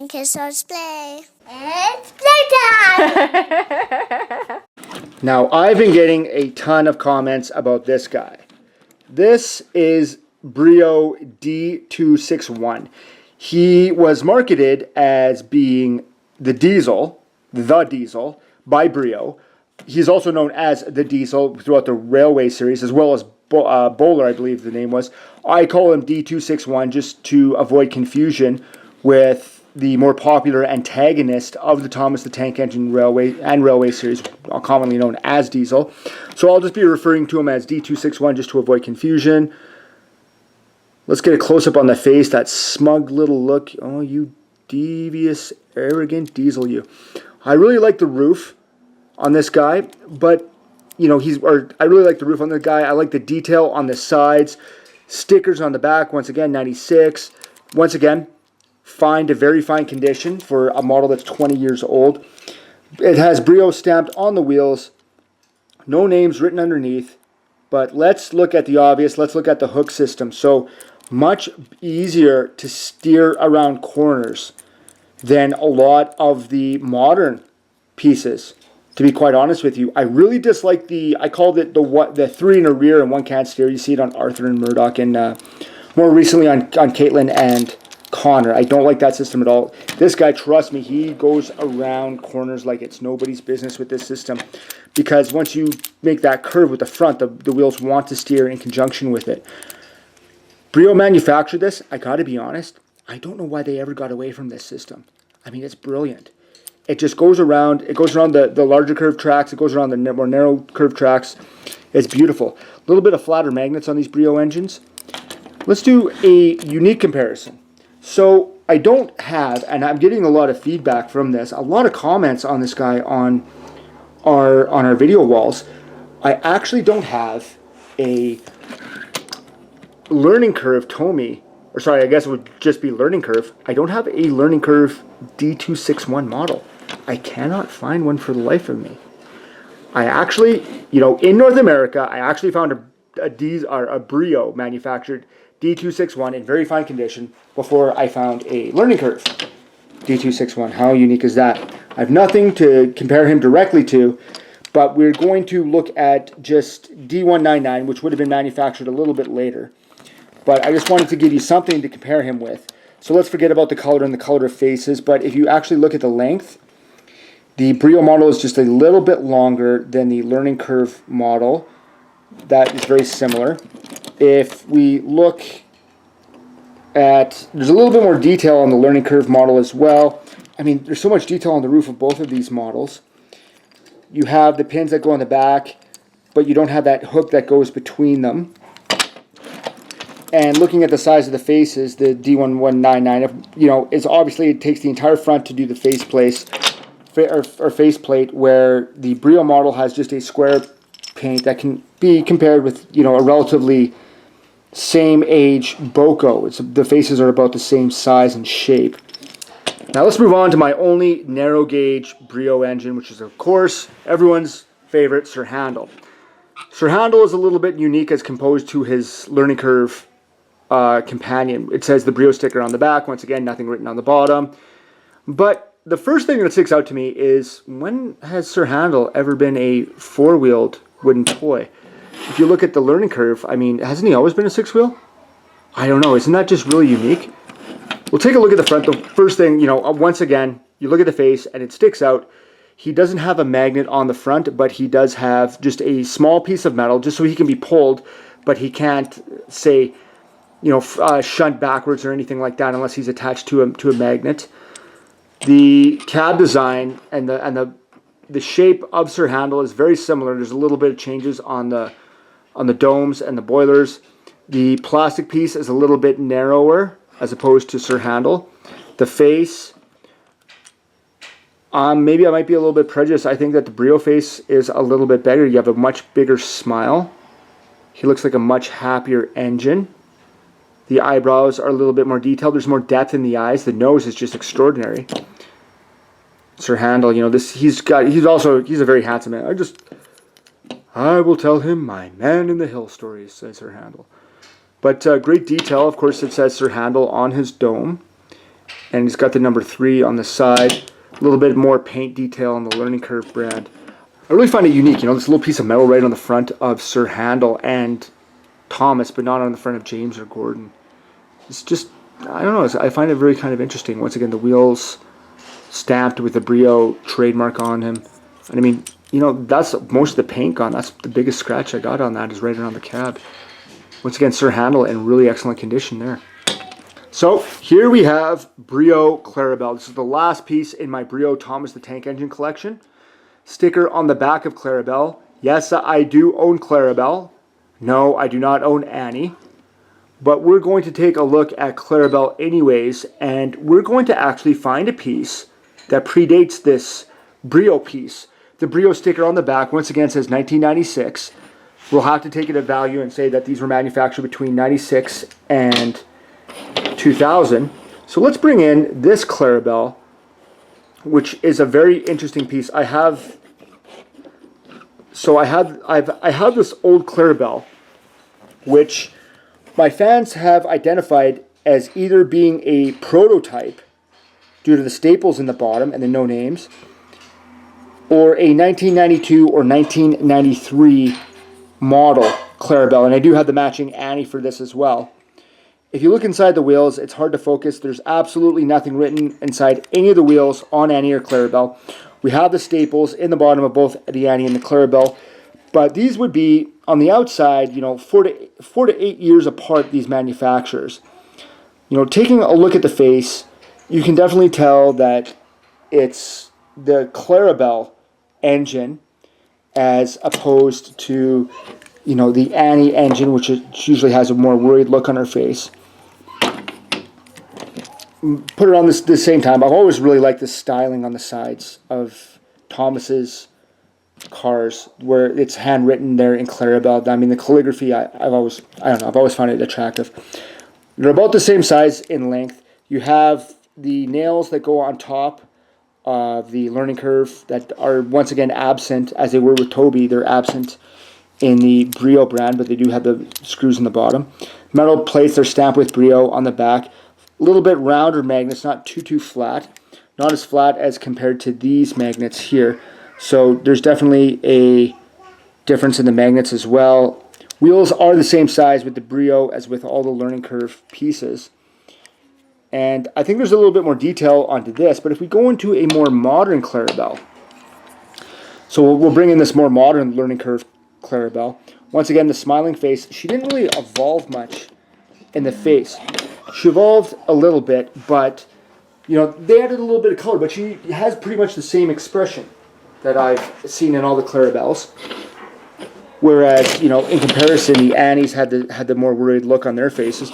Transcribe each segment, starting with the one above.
Okay, so let's play. It's playtime! Now, I've been getting a ton of comments about this guy. This is Brio D261. He was marketed as being the Diesel by Brio. He's also known as the Diesel throughout the Railway series, as well as Bowler, I believe the name was. I call him D261 just to avoid confusion with the more popular antagonist of the Thomas the Tank Engine Railway series, commonly known as Diesel. So I'll just be referring to him as D261 just to avoid confusion. Let's get a close-up on the face, that smug little look. Oh, you devious, arrogant Diesel, you. I really like the roof on this guy, but, you know, I really like the roof on the guy. I like the detail on the sides. Stickers on the back, once again, 96. Once again, fine to very fine condition for a model that's 20 years old. It has Brio stamped on the wheels. No names written underneath. But let's look at the obvious. Let's look at the hook system. So much easier to steer around corners than a lot of the modern pieces, to be quite honest with you. I really dislike I called it the three in a rear and one can't steer. You see it on Arthur and Murdoch, and more recently on Caitlin and Connor. I don't like that system at all. This guy, trust me, he goes around corners like it's nobody's business with this system, because once you make that curve with the front, the wheels want to steer in conjunction with it. Brio manufactured this. I gotta be honest, I don't know why they ever got away from this system. I mean, it's brilliant. It just goes around. It goes around the larger curved tracks. It goes around the more narrow curved tracks. It's beautiful. A little bit of flatter magnets on these Brio engines. Let's do a unique comparison. So I don't have, and I'm getting a lot of feedback from this, a lot of comments on this guy on our video walls. I actually don't have a learning curve Tomy, or sorry, I guess it would just be learning curve. I don't have a learning curve D261 model. I cannot find one for the life of me. I actually, you know, in North America, I actually found a Brio manufactured D261 in very fine condition before I found a learning curve D261. How unique is that? I have nothing to compare him directly to, but we're going to look at just D199, which would have been manufactured a little bit later. But I just wanted to give you something to compare him with. So let's forget about the color and the color of faces, but if you actually look at the length, the Brio model is just a little bit longer than the learning curve model. That is very similar. If we look at, there's a little bit more detail on the learning curve model as well. I mean, there's so much detail on the roof of both of these models. You have the pins that go on the back, but you don't have that hook that goes between them. And looking at the size of the faces, the D1199, you know, is obviously it takes the entire front to do the faceplate, where the Brio model has just a square paint that can be compared with, you know, a relatively same age Boco. The faces are about the same size and shape. Now let's move on to my only narrow gauge Brio engine, which is of course everyone's favorite, Sir Handel. Sir Handel is a little bit unique as composed to his learning curve companion. It says the Brio sticker on the back. Once again, nothing written on the bottom. But the first thing that sticks out to me is, when has Sir Handel ever been a four-wheeled wooden toy? If you look at the learning curve, I mean, hasn't he always been a six-wheel? I don't know. Isn't that just really unique? We'll take a look at the front. The first thing, you know, once again, you look at the face and it sticks out. He doesn't have a magnet on the front, but he does have just a small piece of metal just so he can be pulled, but he can't, say, you know, shunt backwards or anything like that unless he's attached to a magnet. The cab design and the shape of Sir Handel is very similar. There's a little bit of changes on the domes and the boilers. The plastic piece is a little bit narrower as opposed to Sir Handel. The face, maybe I might be a little bit prejudiced. I think that the Brio face is a little bit bigger. You have a much bigger smile. He looks like a much happier engine. The eyebrows are a little bit more detailed. There's more depth in the eyes. The nose is just extraordinary. Sir Handel, you know, he's a very handsome man. I will tell him my man in the hill stories, says Sir Handel. But great detail. Of course, it says Sir Handel on his dome. And it's got the number 3 on the side. A little bit more paint detail on the Learning Curve brand. I really find it unique, you know, this little piece of metal right on the front of Sir Handel and Thomas, but not on the front of James or Gordon. It's just, I don't know, I find it very kind of interesting. Once again, the wheels stamped with the Brio trademark on him. And I mean, you know, that's most of the paint gone. That's the biggest scratch I got on that is right around the cab. Once again, Sir Handel in really excellent condition there. So here we have Brio Clarabel. This is the last piece in my Brio Thomas the Tank Engine collection. Sticker on the back of Clarabel. Yes, I do own Clarabel. No, I do not own Annie. But we're going to take a look at Clarabel anyways, and we're going to actually find a piece that predates this Brio piece. The Brio sticker on the back, once again, says 1996. We'll have to take it at value and say that these were manufactured between 96 and 2000. So let's bring in this Clarabel, which is a very interesting piece. I have this old Clarabel, which my fans have identified as either being a prototype due to the staples in the bottom and the no names, or a 1992 or 1993 model Clarabel. And I do have the matching Annie for this as well. If you look inside the wheels, it's hard to focus. There's absolutely nothing written inside any of the wheels on Annie or Clarabel. We have the staples in the bottom of both the Annie and the Clarabel, but these would be on the outside, you know, 4 to 8 years apart, these manufacturers. You know, taking a look at the face, you can definitely tell that it's the Clarabel engine as opposed to, you know, the Annie engine, which usually has a more worried look on her face. Put it on the same time. I've always really liked the styling on the sides of Thomas's cars, where it's handwritten there in Clarabel. I mean, the calligraphy, I've always found it attractive. They're about the same size in length. You have the nails that go on top of the Learning Curve that are once again absent, as they were with Toby. They're absent in the Brio brand, but they do have the screws in the bottom. Metal plates are stamped with Brio on the back. A little bit rounder magnets, not too flat. Not as flat as compared to these magnets here. So there's definitely a difference in the magnets as well. Wheels are the same size with the Brio as with all the Learning Curve pieces. And I think there's a little bit more detail onto this, but if we go into a more modern Clarabel, so we'll bring in this more modern Learning Curve Clarabel. Once again, the smiling face, she didn't really evolve much in the face. She evolved a little bit, but, you know, they added a little bit of color, but she has pretty much the same expression that I've seen in all the Clarabels. Whereas, you know, in comparison, the Annies had the more worried look on their faces.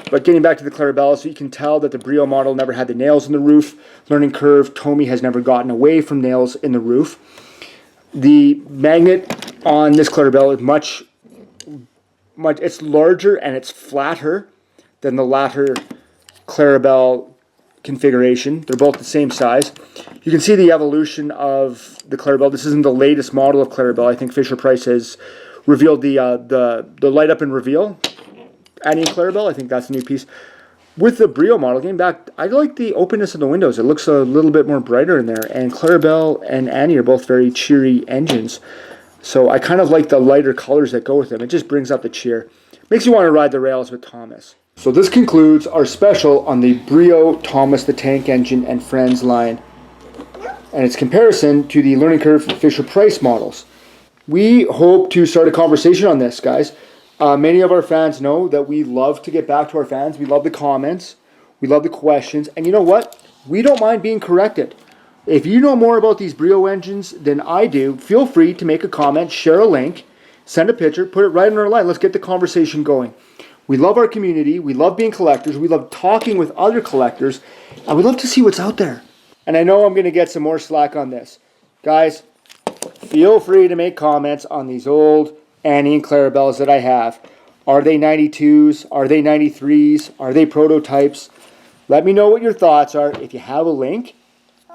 But getting back to the Clarabel, so you can tell that the Brio model never had the nails in the roof. Learning Curve, Tomy has never gotten away from nails in the roof. The magnet on this Clarabel is much, it's larger and it's flatter than the latter Clarabel configuration. They're both the same size. You can see the evolution of the Clarabel. This isn't the latest model of Clarabel. I think Fisher-Price has revealed the light up and reveal Annie and Clarabel. I think that's a new piece. With the Brio model, getting back, I like the openness of the windows. It looks a little bit more brighter in there. And Clarabel and Annie are both very cheery engines. So I kind of like the lighter colors that go with them. It just brings up the cheer. Makes you want to ride the rails with Thomas. So this concludes our special on the Brio Thomas the Tank Engine and Friends line and its comparison to the Learning Curve Fisher-Price models. We hope to start a conversation on this, guys. Many of our fans know that we love to get back to our fans. We love the comments. We love the questions. And you know what? We don't mind being corrected. If you know more about these Brio engines than I do, feel free to make a comment, share a link, send a picture, put it right on our line. Let's get the conversation going. We love our community. We love being collectors. We love talking with other collectors. And we love to see what's out there. And I know I'm going to get some more slack on this. Guys, feel free to make comments on these old Annie and Clarabels that I have. Are they 92s? Are they 93s? Are they prototypes? Let me know what your thoughts are. If you have a link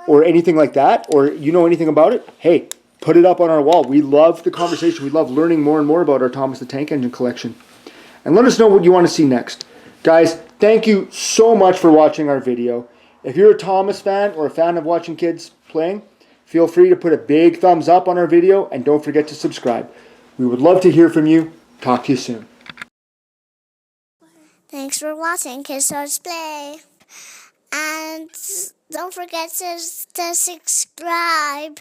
or anything like that, or you know anything about it, hey, put it up on our wall. We love the conversation. We love learning more and more about our Thomas the Tank Engine collection. And let us know what you want to see next. Guys, Thank you so much for watching our video. If you're a Thomas fan or a fan of watching kids playing, feel free to put a big thumbs up on our video and don't forget to subscribe. We would love to hear from you. Talk to you soon. Thanks for watching Kids Stars Play. And don't forget to subscribe.